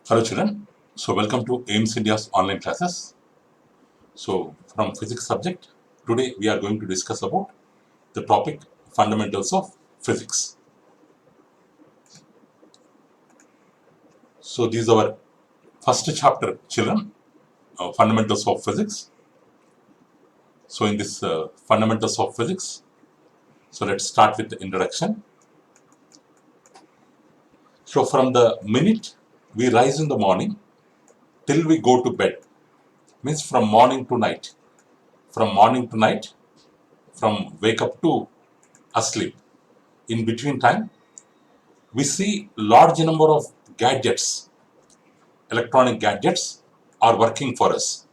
Hello children, so welcome to AIMS India's online classes. So from physics subject, today we are going to discuss about the topic fundamentals of physics. So this is our first chapter children, fundamentals of physics. So in this fundamentals of physics, so let's start with the introduction. So from the minute we rise in the morning till we go to bed, means from morning to night, from wake up to asleep, in between time we see large number of gadgets, electronic gadgets are working for us.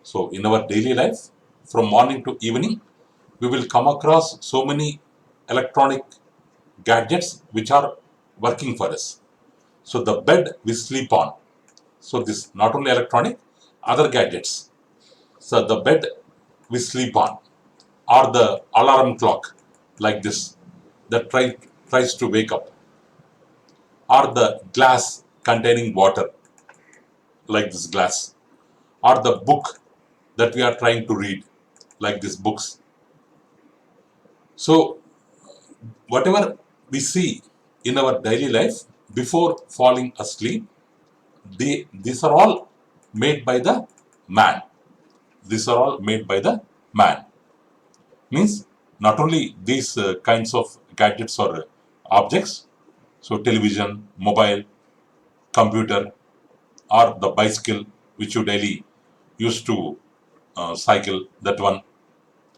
So in our daily life, from morning to evening, we will come across so many electronic gadgets which are working for us. So the bed we sleep on. So this not only electronic, other gadgets. So the bed we sleep on, or the alarm clock like this that tries to wake up, or the glass containing water like this glass, or the book that we are trying to read like these books. So whatever we see in our daily life before falling asleep, these are all made by the man. These are all made by the man. Means not only these kinds of gadgets or objects, so television, mobile, computer, or the bicycle which you daily used to cycle, that one,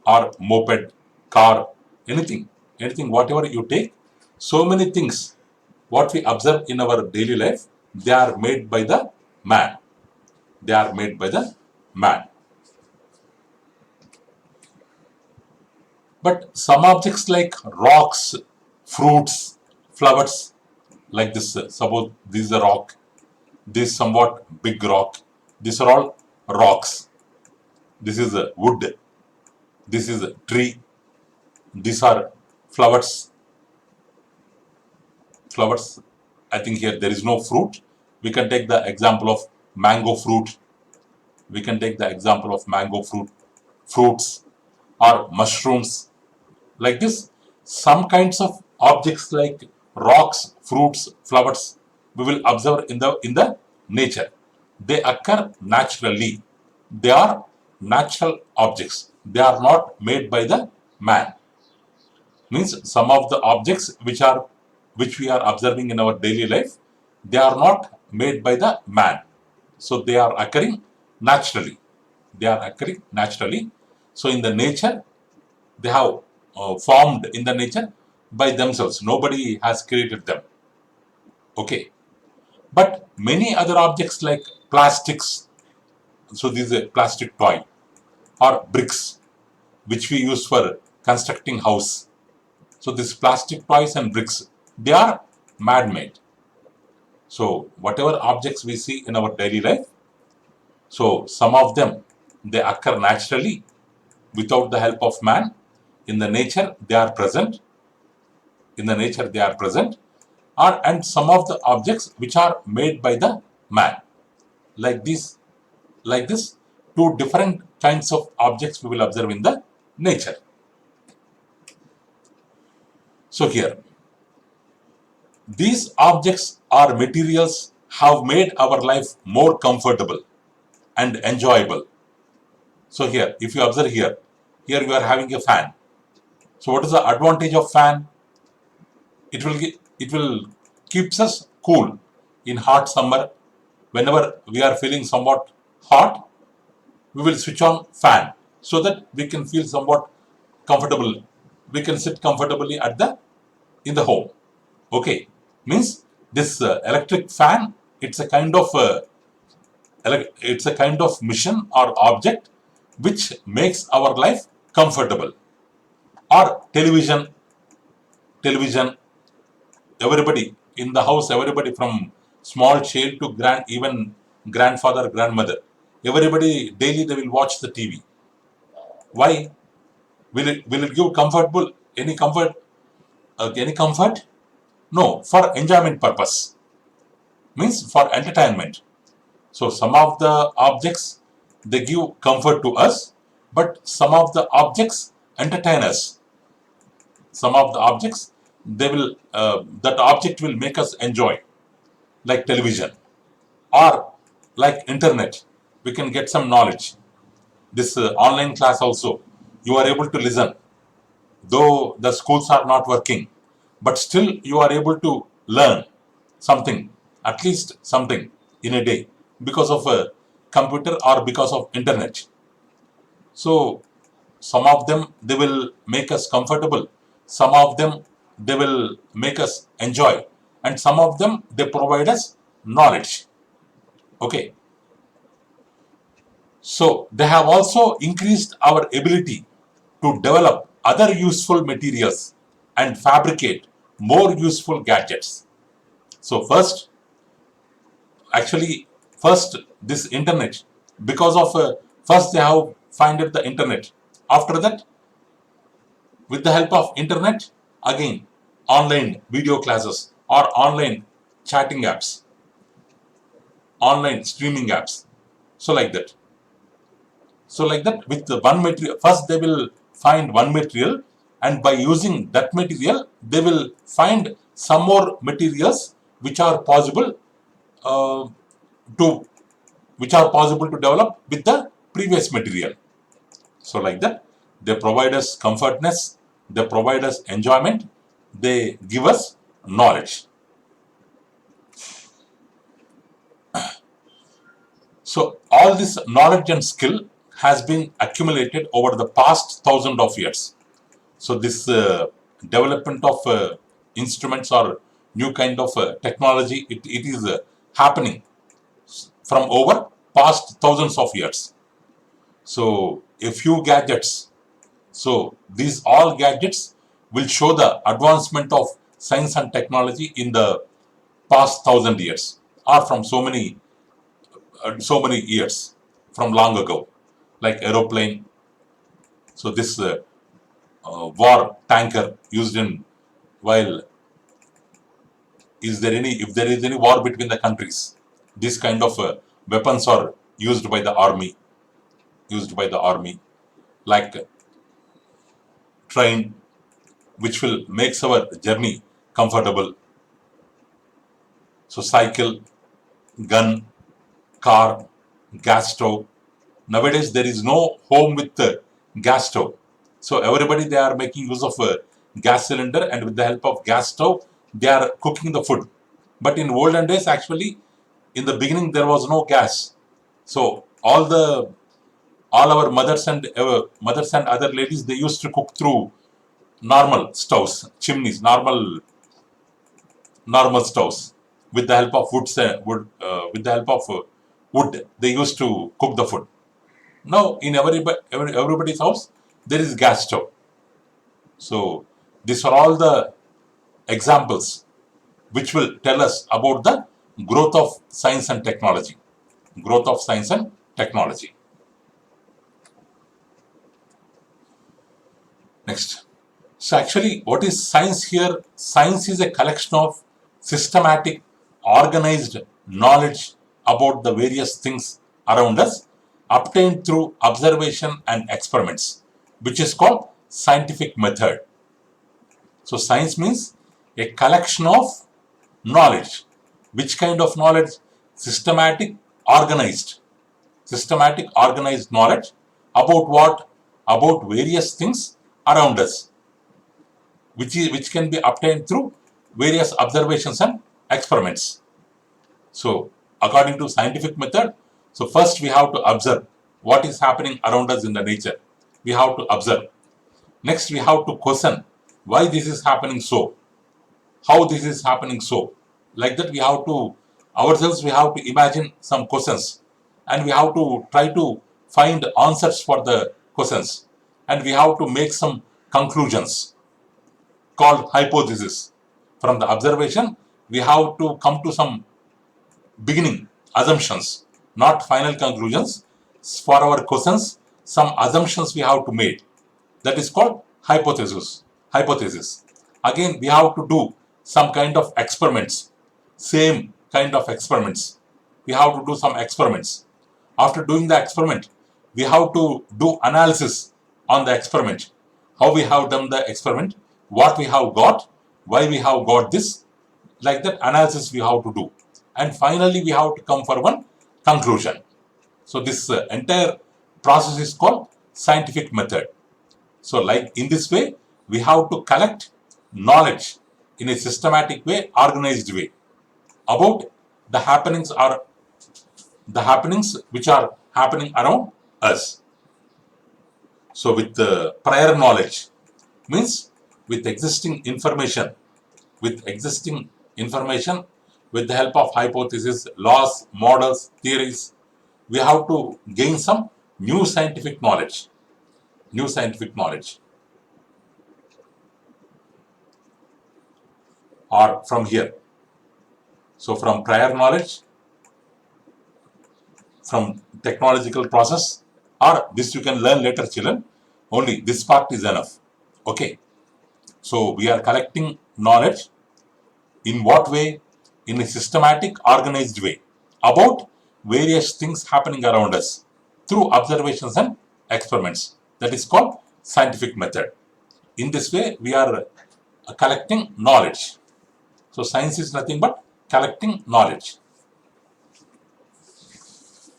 or moped, car, anything, whatever you take, so many things, what we observe in our daily life, they are made by the man. They are made by the man. But some objects like rocks, fruits, flowers, like this, suppose this is a rock, this somewhat big rock, these are all rocks. This is a wood, this is a tree, these are flowers. I think here there is no fruit. We can take the example of mango fruit. We can take the example of mango fruits, or mushrooms. Like this, some kinds of objects like rocks, fruits, flowers, we will observe in the nature. They occur naturally. They are natural objects. They are not made by the man. Means some of the objects which we are observing in our daily life, they are not made by the man. So they are occurring naturally. They are occurring naturally. So in the nature, they have formed in the nature by themselves. Nobody has created them. Okay. But many other objects like plastics, so this is a plastic toy, or bricks, which we use for constructing house. So these plastic toys and bricks, they are man-made. So whatever objects we see in our daily life, so some of them, they occur naturally without the help of man. In the nature, they are present. In the nature, they are present. And some of the objects which are made by the man. Like this, two different kinds of objects we will observe in the nature. So here, these objects or materials have made our life more comfortable and enjoyable. So here, if you observe here we are having a fan. So what is the advantage of fan? It will keeps us cool in hot summer. Whenever we are feeling somewhat hot, we will switch on fan so that we can feel somewhat comfortable. We can sit comfortably in the home. Okay, means this electric fan, it's a kind of mission or object which makes our life comfortable. Or television, everybody in the house, everybody from small child to even grandfather, grandmother, everybody daily they will watch the TV. Why? Will it give comfortable any comfort? Any comfort? No, for enjoyment purpose. means for entertainment. So some of the objects, they give comfort to us, but some of the objects entertain us. Some of the objects, they will that object will make us enjoy, like television or like internet. We can get some knowledge. This online class also, you are able to listen, though the schools are not working, but still you are able to learn something, at least something in a day, because of a computer or because of internet. So some of them, they will make us comfortable, some of them, they will make us enjoy, and some of them, they provide us knowledge. Okay, so they have also increased our ability to develop other useful materials and fabricate more useful gadgets. So actually first this internet, because of first they have finded the internet. After that, with the help of internet, again online video classes or online chatting apps, online streaming apps. So like that. So like that, with the one material, first they will find one material, and by using that material, they will find some more materials which are possible uh, to develop with the previous material. So like that, they provide us comfortness, they provide us enjoyment, they give us knowledge. So all this knowledge and skill has been accumulated over the past thousand of years. So this development of instruments or new kind of technology, it is happening from over past thousands of years. So a few gadgets. So these all gadgets will show the advancement of science and technology in the past 1,000 years, or from so many years from long ago, like aeroplane. So this war tanker used in, while if there is any war between the countries, this kind of weapons are used by the army, like train, which will makes our journey comfortable. So cycle, gun, car, gas stove. Nowadays there is no home with gas stove. So everybody, they are making use of a gas cylinder, and with the help of gas stove, they are cooking the food. But in olden days, actually, in the beginning there was no gas. So all our mothers and other ladies, they used to cook through normal stoves, chimneys, normal stoves, with the help of with the help of wood. They used to cook the food. Now in everybody's house, there is gas stove. So these are all the examples which will tell us about the growth of science and technology. Growth of science and technology. Next. So actually, what is science here? Science is a collection of systematic, organized knowledge about the various things around us, obtained through observation and experiments, which is called scientific method. So science means a collection of knowledge. Which kind of knowledge? Systematic, organized. Systematic, organized knowledge about what? About various things around us, which can be obtained through various observations and experiments. So according to scientific method, so first we have to observe what is happening around us in the nature. We have to observe. Next we have to question why this is happening so, how this is happening so. Like that, we have to ourselves, we have to imagine some questions, and we have to try to find answers for the questions, and we have to make some conclusions called hypothesis. From the observation, we have to come to some beginning assumptions, not final conclusions. For our questions, some assumptions we have to make. That is called hypothesis. Hypothesis. Again, we have to do some kind of experiments. Same kind of experiments. We have to do some experiments. After doing the experiment, we have to do analysis on the experiment. How we have done the experiment, what we have got, why we have got this, like that analysis we have to do. And finally, we have to come for one conclusion. So this entire process is called scientific method. So like in this way, we have to collect knowledge in a systematic way, organized way about the happenings which are happening around us. So with the prior knowledge means with existing information, with the help of hypotheses, laws, models, theories, we have to gain some new scientific knowledge. Or from here. So from prior knowledge, from technological process, or this you can learn later, children. Only this part is enough. Okay. So we are collecting knowledge in what way? In a systematic, organized way about various things happening around us through observations and experiments. That is called scientific method. In this way, we are collecting knowledge. So science is nothing but collecting knowledge.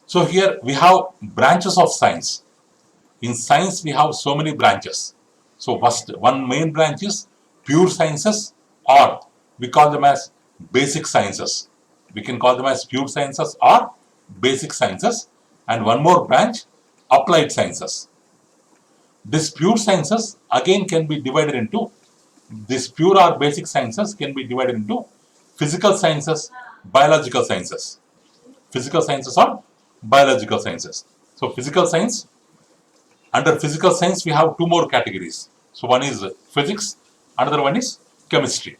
So here we have branches of science. In science, we have so many branches. So first, one main branch is pure sciences, or we call them as basic sciences. We can call them as pure sciences or basic sciences. And one more branch, applied sciences. This pure sciences again can be divided into, this pure or basic sciences can be divided into physical sciences, biological sciences. Physical sciences or biological sciences. So physical science, under physical science we have two more categories. So one is physics, another one is chemistry.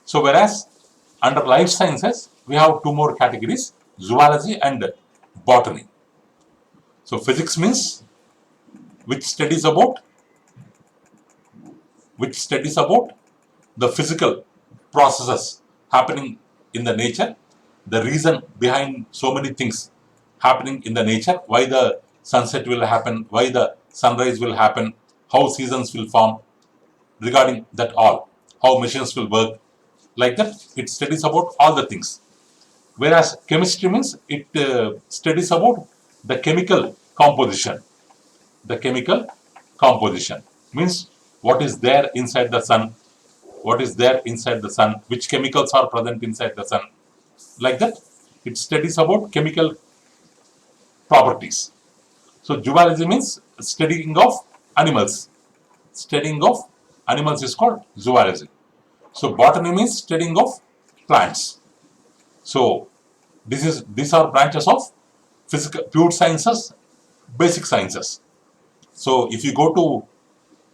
So whereas under life sciences we have two more categories, zoology and botany. So physics means which studies about the physical processes happening in the nature, the reason behind so many things happening in the nature, why the sunset will happen, why the sunrise will happen, how seasons will form, regarding that all, how machines will work, like that it studies about all the things. Whereas chemistry means it studies about the chemical composition. The chemical composition means what is there inside the sun, which chemicals are present inside the sun, like that it studies about chemical properties. So zoology means studying of animals. Studying of animals is called zoology. So botany means studying of plants. So these are branches of physical pure sciences, basic sciences. So if you go to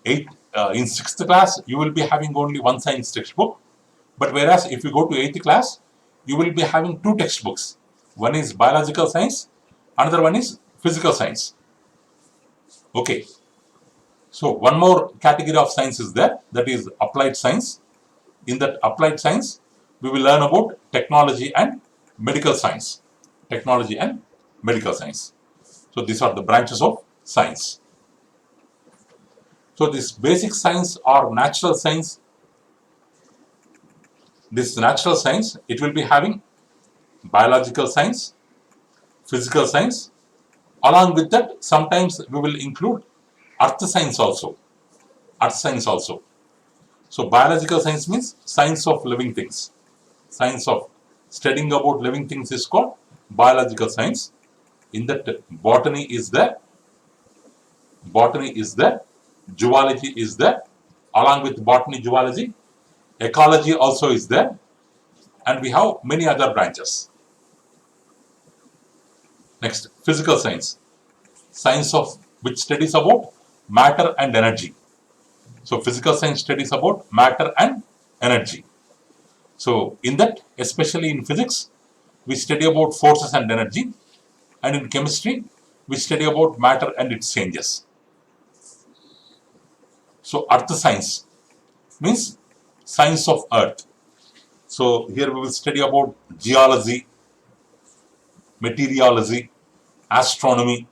in 6th class, you will be having only one science textbook. But whereas if you go to 8th class, you will be having two textbooks. One is biological science, another one is physical science. Okay. So one more category of science is there, that is applied science. In that applied science, we will learn about technology and medical science. Technology and medical science. So these are the branches of science. So this basic science or natural science, it will be having biological science, physical science. Along with that, sometimes we will include earth science also. So biological science means science of living things. Science of studying about living things is called biological science. In that, botany is there, zoology is there. Along with botany, zoology, ecology also is there, and we have many other branches. Next, physical science, science of which studies about matter and energy. So physical science studies about matter and energy. So in that, especially in physics, we study about forces and energy, and in chemistry, we study about matter and its changes. So earth science means science of earth. So here we will study about geology, meteorology, astronomy,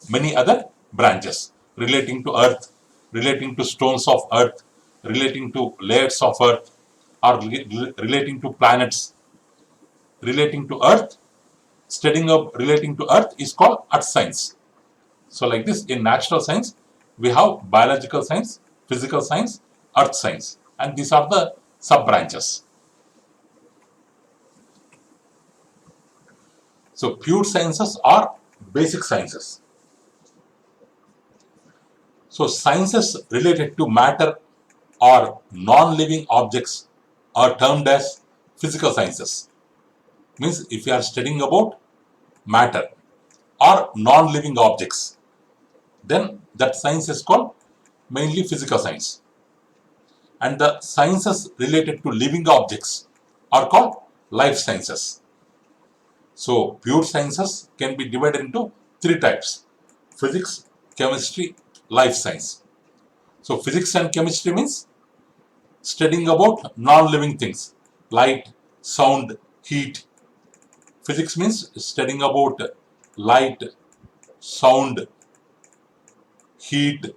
many other branches relating to earth, relating to stones of earth, relating to layers of earth, or relating to planets, relating to earth. Studying of relating to earth is called earth science. So like this, in natural science we have biological science, physical science, earth science, and these are the sub branches. So pure sciences are basic sciences. So sciences related to matter or non-living objects are termed as physical sciences. Means if you are studying about matter or non-living objects, then that science is called mainly physical science. And the sciences related to living objects are called life sciences. So pure sciences can be divided into three types: physics, chemistry, life science. So physics and chemistry means studying about non-living things, light, sound, heat. Physics means studying about light, sound, heat,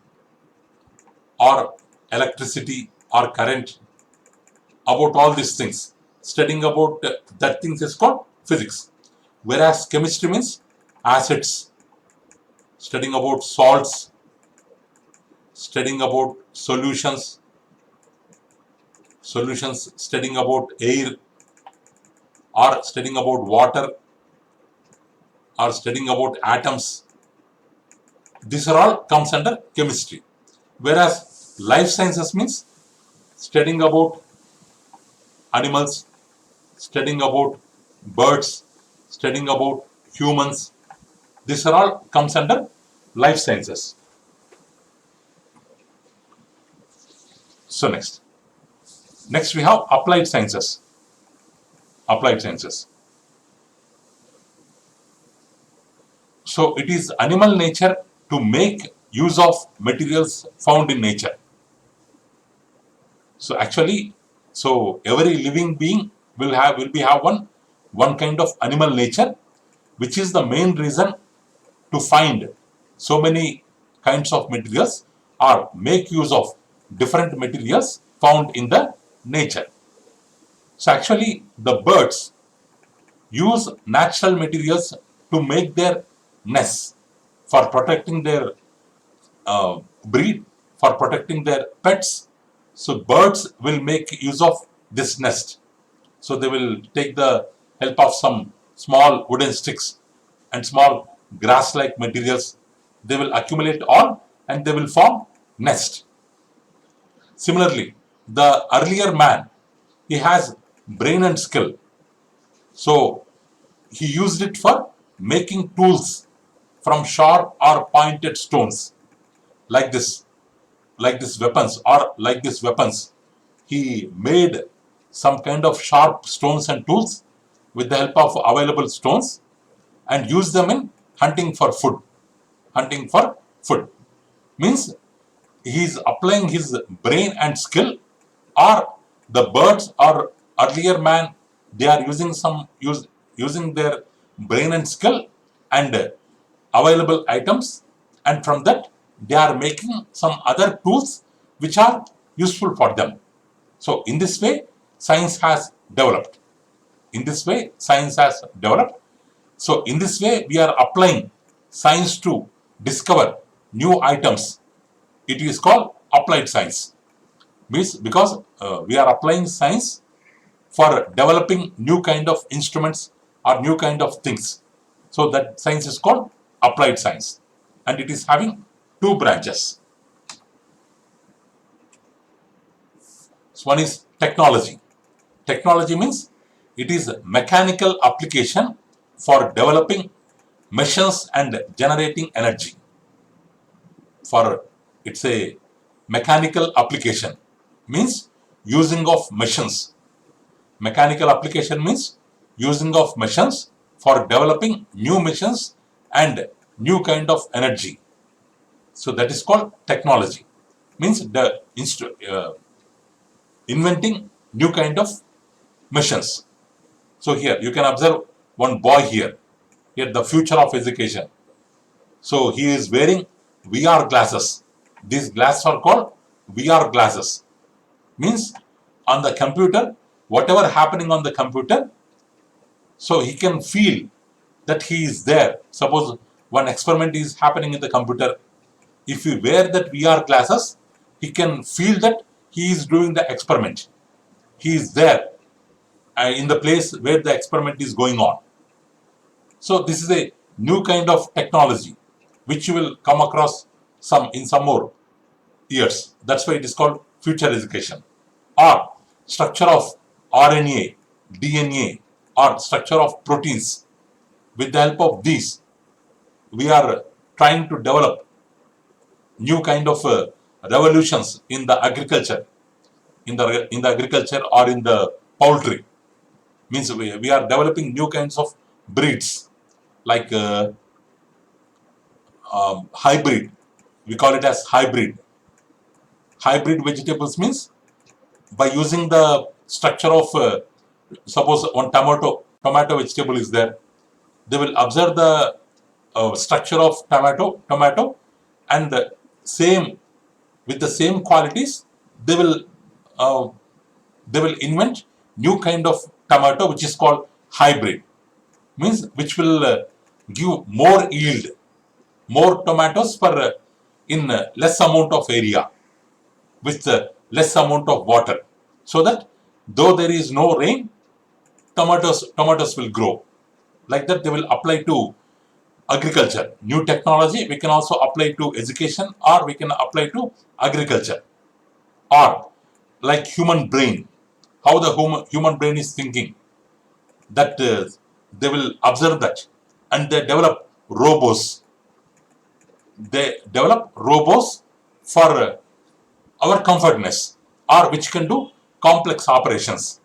or electricity or current, about all these things. Studying about that things is called physics. Whereas chemistry means acids, studying about salts, studying about solutions, studying about air, or studying about water, or studying about atoms. These are all comes under chemistry. Whereas life sciences means studying about animals, studying about birds, studying about humans. These are all comes under life sciences. So next we have applied sciences. Applied sciences. So it is animal nature to make use of materials found in nature. So actually, so every living being will be have one kind of animal nature, which is the main reason to find so many kinds of materials or make use of different materials found in the nature. So actually, the birds use natural materials to make their nests for protecting their breed, for protecting their pets. So birds will make use of this nest. So they will take the help of some small wooden sticks and small grass-like materials. They will accumulate all and they will form nest. Similarly, the earlier man, he has brain and skill. So he used it for making tools from sharp or pointed stones, like this weapons, or like these weapons. He made some kind of sharp stones and tools with the help of available stones and used them in hunting for food. Hunting for food means he is applying his brain and skill, or the birds or earlier man, they are using their brain and skill and available items, and from that they are making some other tools which are useful for them. So in this way science has developed. In this way science has developed. So in this way we are applying science to discover new items. It is called applied science. Means because we are applying science for developing new kind of instruments or new kind of things. So that science is called applied science, and it is having two branches. So one is technology. Technology means it is a mechanical application for developing machines and generating energy. For it's a mechanical application means using of machines. Mechanical application means using of machines for developing new machines and new kind of energy. So that is called technology. Means the inventing new kind of missions. So here you can observe one boy here. Here the future of education. So he is wearing VR glasses. These glasses are called VR glasses. Means on the computer, whatever happening on the computer, so he can feel that he is there. Suppose one experiment is happening in the computer. If you wear that VR glasses, he can feel that he is doing the experiment. He is there in the place where the experiment is going on. So this is a new kind of technology which you will come across in some more years. That's why it is called future education. Or structure of RNA, DNA, or structure of proteins. With the help of these, we are trying to develop new kind of revolutions in the agriculture, in the agriculture or in the poultry. Means we are developing new kinds of breeds like hybrid. We call it as hybrid. Hybrid vegetables means by using the structure of suppose one tomato vegetable is there, they will observe the structure of tomato and the same with the same qualities they will uh, invent new kind of tomato which is called hybrid, means which will give more yield, more tomatoes for in less amount of area with less amount of water, so that though there is no rain, tomatoes will grow. Like that they will apply to agriculture. New technology we can also apply to education, or we can apply to agriculture. Or like human brain, how the human brain is thinking, that they will observe that, and they develop robots. They develop robots for our comfortness, or which can do complex operations.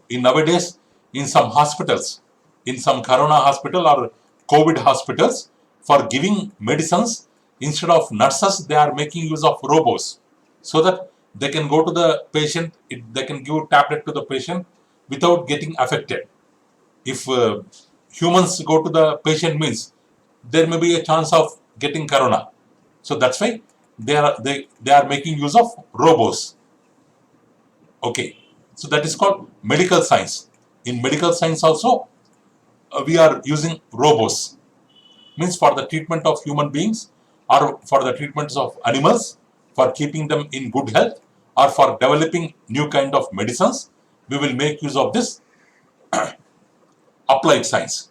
In nowadays, in some hospitals, in some corona hospital or COVID hospitals, for giving medicines, instead of nurses, they are making use of robots, so that they can go to the patient, they can give tablet to the patient without getting affected. If humans go to the patient, means there may be a chance of getting corona. So that's why they are making use of robots. Okay, so that is called medical science. In medical science also, we are using robots, means for the treatment of human beings, or for the treatments of animals, for keeping them in good health, or for developing new kind of medicines. We will make use of this applied science.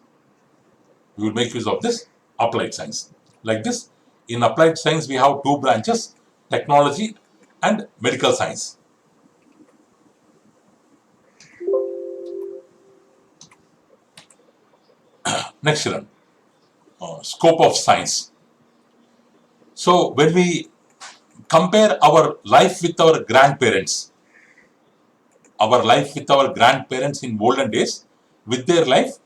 We will make use of this applied science. Like this, in applied science we have two branches: technology and medical science. Next one, scope of science. So when we compare our life with our grandparents, in olden days with their life,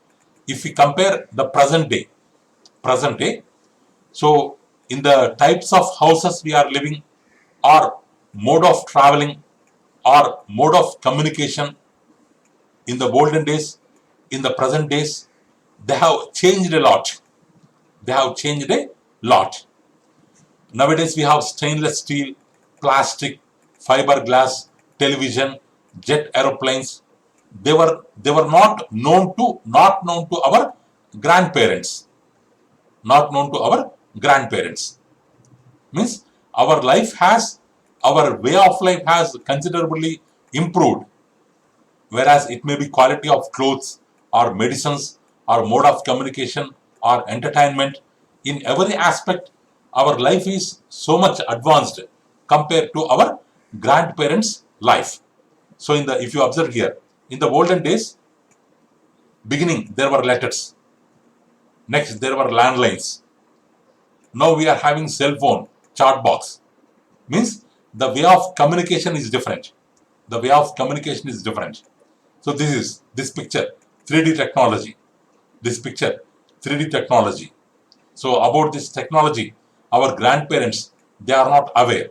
if we compare the present day, so in the types of houses we are living, or mode of traveling, or mode of communication, in the olden days, in the present days, they have changed a lot. They have changed a lot. Nowadays we have stainless steel, plastic, fiberglass, television, jet aeroplanes. They were not known to our grandparents. Not known to our grandparents. Means our way of life has considerably improved. Whereas it may be quality of clothes, or medicines, or mode of communication, or entertainment. In every aspect, our life is so much advanced compared to our grandparents' life. So if you observe here, in the olden days, beginning there were letters. Next there were landlines. Now we are having cell phone, chat box. Means the way of communication is different. The way of communication is different. So this picture, 3D technology. This picture, 3D technology. So about this technology, our grandparents, they are not aware.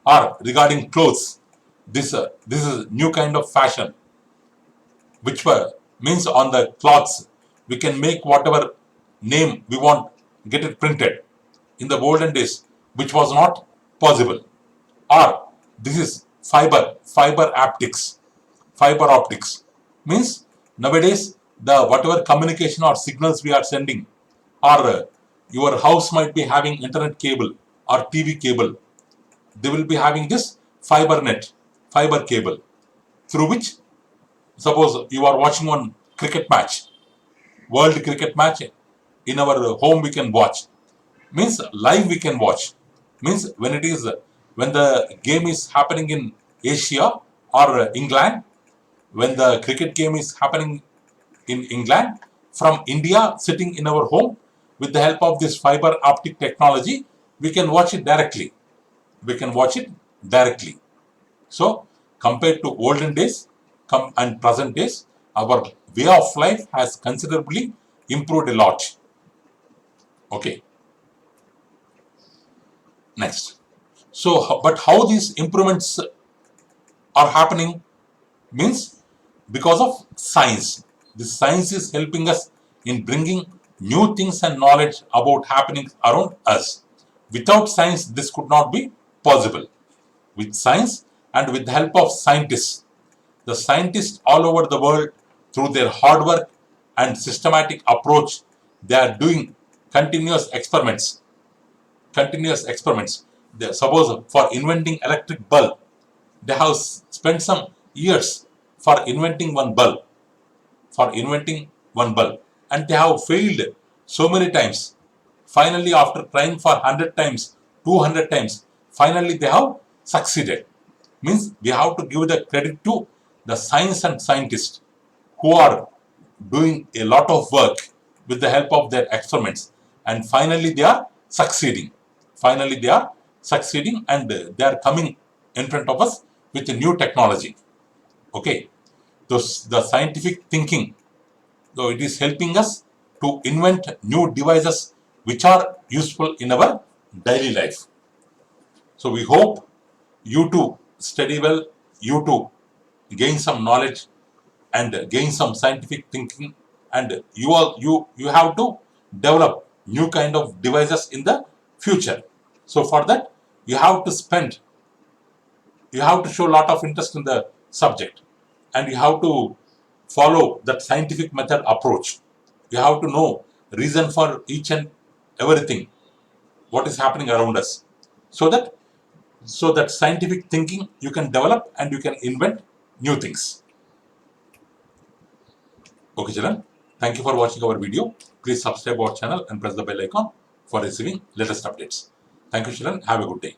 Or regarding clothes, this is new kind of fashion, which means on the cloths we can make whatever name we want, get it printed. In the olden days, which was not possible. Or this is fiber optics means nowadays the whatever communication or signals we are sending, or your house might be having internet cable or TV cable, they will be having this fiber cable, through which, suppose you are watching one cricket match, world cricket match, in our home we can watch, means live we can watch, means when the game is happening in Asia or England, when the cricket game is happening in England, from India, sitting in our home, with the help of this fiber optic technology, we can watch it directly. So compared to olden days and present days, our way of life has considerably improved a lot. Okay, next. So, but how these improvements are happening means because of science. This science is helping us in bringing new things and knowledge about happening around us. Without science, this could not be possible. With science and with the help of scientists, the scientists all over the world, through their hard work and systematic approach, they are doing continuous experiments. Suppose for inventing electric bulb, they have spent some years for inventing one bulb, and they have failed so many times. Finally, after trying for 100 times, 200 times, finally they have succeeded. Means we have to give the credit to the science and scientists who are doing a lot of work with the help of their experiments, and finally they are succeeding. And they are coming in front of us with a new technology. Okay, the scientific thinking, so it is helping us to invent new devices which are useful in our daily life. So we hope you to study well, you to gain some knowledge and gain some scientific thinking, and you have to develop new kind of devices in the future. So for that, you have to show a lot of interest in the subject, and you have to follow that scientific method approach. You have to know reason for each and everything what is happening around us, so that scientific thinking you can develop and you can invent new things. Okay, children, thank you for watching our video. Please subscribe our channel and press the bell icon for receiving latest updates. Thank you, children. Have a good day.